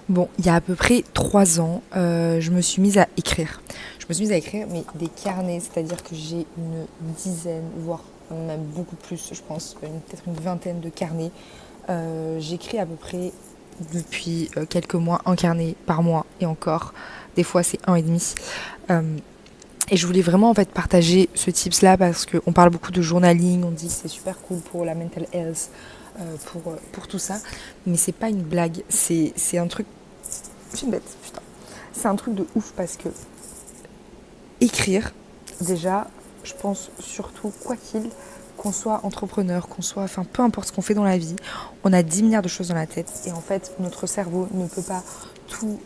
Bon, il y a à peu près 3 ans, je me suis mise à écrire. Je me suis mise à écrire, mais des carnets, c'est-à-dire que j'ai une dizaine, voire même beaucoup plus, je pense, peut-être une vingtaine de carnets. J'écris à peu près depuis quelques mois, un carnet par mois, et encore, des fois c'est un et demi. Euh, et je voulais vraiment en fait partager ce tips-là parce qu'on parle beaucoup de journaling, on dit que c'est super cool pour la mental health, pour tout ça, mais c'est pas une blague, c'est un truc. Je suis une bête, putain. C'est un truc de ouf parce que écrire, déjà, je pense surtout, qu'on soit entrepreneur, qu'on soit, enfin peu importe ce qu'on fait dans la vie, on a 10 milliards de choses dans la tête et en fait notre cerveau ne peut pas tout,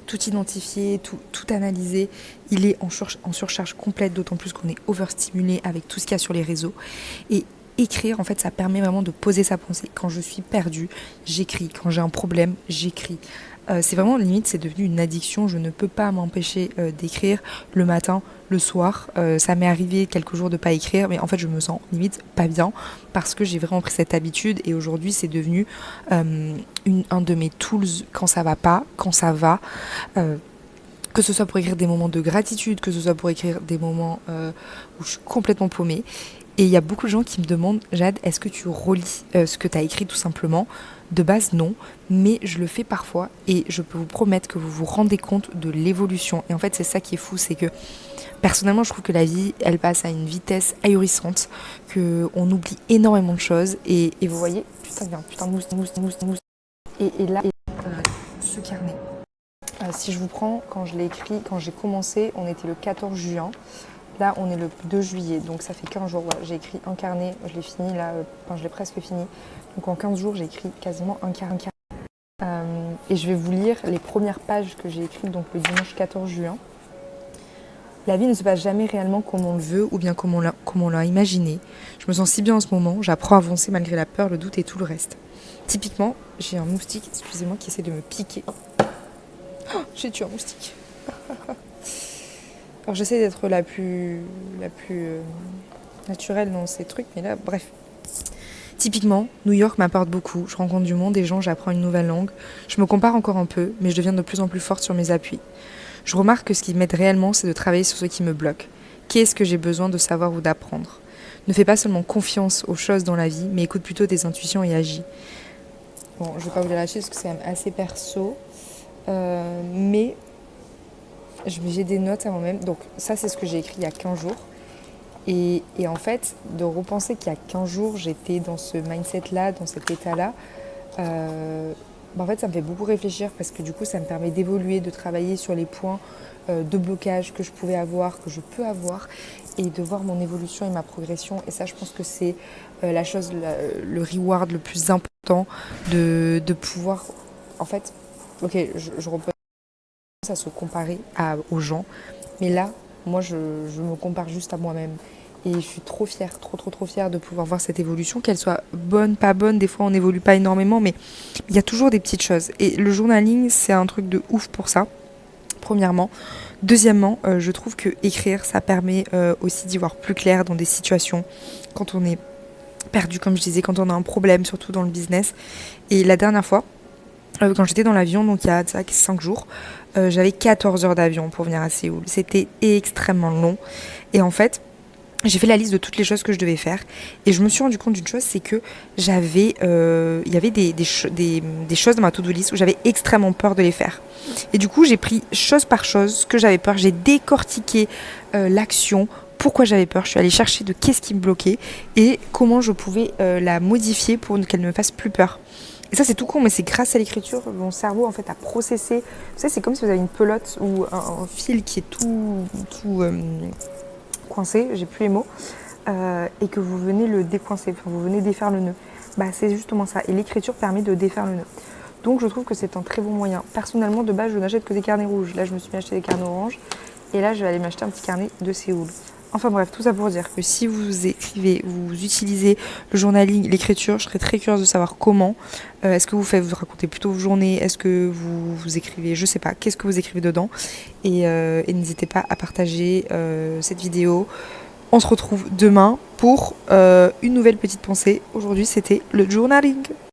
tout identifier, tout analyser. Il est en surcharge complète, d'autant plus qu'on est overstimulé avec tout ce qu'il y a sur les réseaux. Et écrire, en fait, ça permet vraiment de poser sa pensée. Quand je suis perdue, j'écris. Quand j'ai un problème, j'écris. C'est vraiment limite, c'est devenu une addiction. Je ne peux pas m'empêcher d'écrire le matin, le soir. Ça m'est arrivé quelques jours de pas écrire, mais en fait, je me sens limite pas bien parce que j'ai vraiment pris cette habitude et aujourd'hui, c'est devenu un de mes tools quand ça va pas, quand ça va. Euh, que ce soit pour écrire des moments de gratitude, que ce soit pour écrire des moments où je suis complètement paumée. Et il y a beaucoup de gens qui me demandent, Jade, est-ce que tu relis ce que tu as écrit tout simplement? De base, non, mais je le fais parfois et je peux vous promettre que vous vous rendez compte de l'évolution. Et en fait, c'est ça qui est fou, c'est que personnellement, je trouve que la vie, elle passe à une vitesse ahurissante, qu'on oublie énormément de choses. Et vous voyez, putain, bien, putain, mousse. Et là, ce carnet. Si je vous prends, quand je l'ai écrit, quand j'ai commencé, on était le 14 juin. Là, on est le 2 juillet, donc ça fait 15 jours. Voilà, j'ai écrit un carnet, je l'ai fini là, enfin je l'ai presque fini. Donc en 15 jours, j'ai écrit quasiment un carnet. Et je vais vous lire les premières pages que j'ai écrites donc le dimanche 14 juin. La vie ne se passe jamais réellement comme on le veut ou bien comme on l'a imaginé. Je me sens si bien en ce moment, j'apprends à avancer malgré la peur, le doute et tout le reste. Typiquement, j'ai un moustique, excusez-moi, qui essaie de me piquer. Oh, j'ai tué un moustique. Alors j'essaie d'être la plus naturelle dans ces trucs, mais là, bref. Typiquement, New York m'apporte beaucoup. Je rencontre du monde, des gens, j'apprends une nouvelle langue. Je me compare encore un peu, mais je deviens de plus en plus forte sur mes appuis. Je remarque que ce qui m'aide réellement, c'est de travailler sur ce qui me bloque. Qu'est-ce que j'ai besoin de savoir ou d'apprendre? Ne fais pas seulement confiance aux choses dans la vie, mais écoute plutôt tes intuitions et agis. Bon, je vais pas vous les lâcher parce que c'est quand même assez perso, mais j'ai des notes à moi-même. Donc ça, c'est ce que j'ai écrit il y a 15 jours. Et en fait, de repenser qu'il y a 15 jours, j'étais dans ce mindset-là, dans cet état-là, en fait, ça me fait beaucoup réfléchir parce que du coup, ça me permet d'évoluer, de travailler sur les points de blocage que je pouvais avoir, que je peux avoir, et de voir mon évolution et ma progression. Et ça, je pense que c'est la chose, le reward le plus important de pouvoir, en fait, ok, je repense à se comparer aux gens, mais là, moi, je me compare juste à moi-même. Et je suis trop fière, trop fière de pouvoir voir cette évolution, qu'elle soit bonne, pas bonne. Des fois, on n'évolue pas énormément, mais il y a toujours des petites choses. Et le journaling, c'est un truc de ouf pour ça, premièrement. Deuxièmement, je trouve que écrire, ça permet aussi d'y voir plus clair dans des situations, quand on est perdu, comme je disais, quand on a un problème, surtout dans le business. Et la dernière fois, quand j'étais dans l'avion, donc il y a 5 jours, j'avais 14 heures d'avion pour venir à Séoul. C'était extrêmement long. Et en fait, j'ai fait la liste de toutes les choses que je devais faire et je me suis rendu compte d'une chose, c'est que il y avait des choses dans ma to-do list où j'avais extrêmement peur de les faire. Et du coup, j'ai pris chose par chose ce que j'avais peur, j'ai décortiqué l'action, pourquoi j'avais peur, je suis allée chercher de qu'est-ce qui me bloquait et comment je pouvais la modifier pour qu'elle ne me fasse plus peur. Et ça, c'est tout con, mais c'est grâce à l'écriture, mon cerveau en fait a processé. Vous savez, c'est comme si vous avez une pelote ou un fil qui est tout coincé, j'ai plus les mots, et que vous venez le décoincer, enfin vous venez défaire le nœud. Bah c'est justement ça. Et l'écriture permet de défaire le nœud. Donc je trouve que c'est un très bon moyen. Personnellement, de base, je n'achète que des carnets rouges. Là, je me suis mis acheté des carnets oranges. Et là, je vais aller m'acheter un petit carnet de Séoul. Enfin bref, tout ça pour dire que si vous écrivez, vous utilisez le journaling, l'écriture, je serais très curieuse de savoir comment. Est-ce que vous faites, vous racontez plutôt vos journées? Est-ce que vous écrivez, je sais pas, qu'est-ce que vous écrivez dedans? Et n'hésitez pas à partager cette vidéo. On se retrouve demain pour une nouvelle petite pensée. Aujourd'hui, c'était le journaling.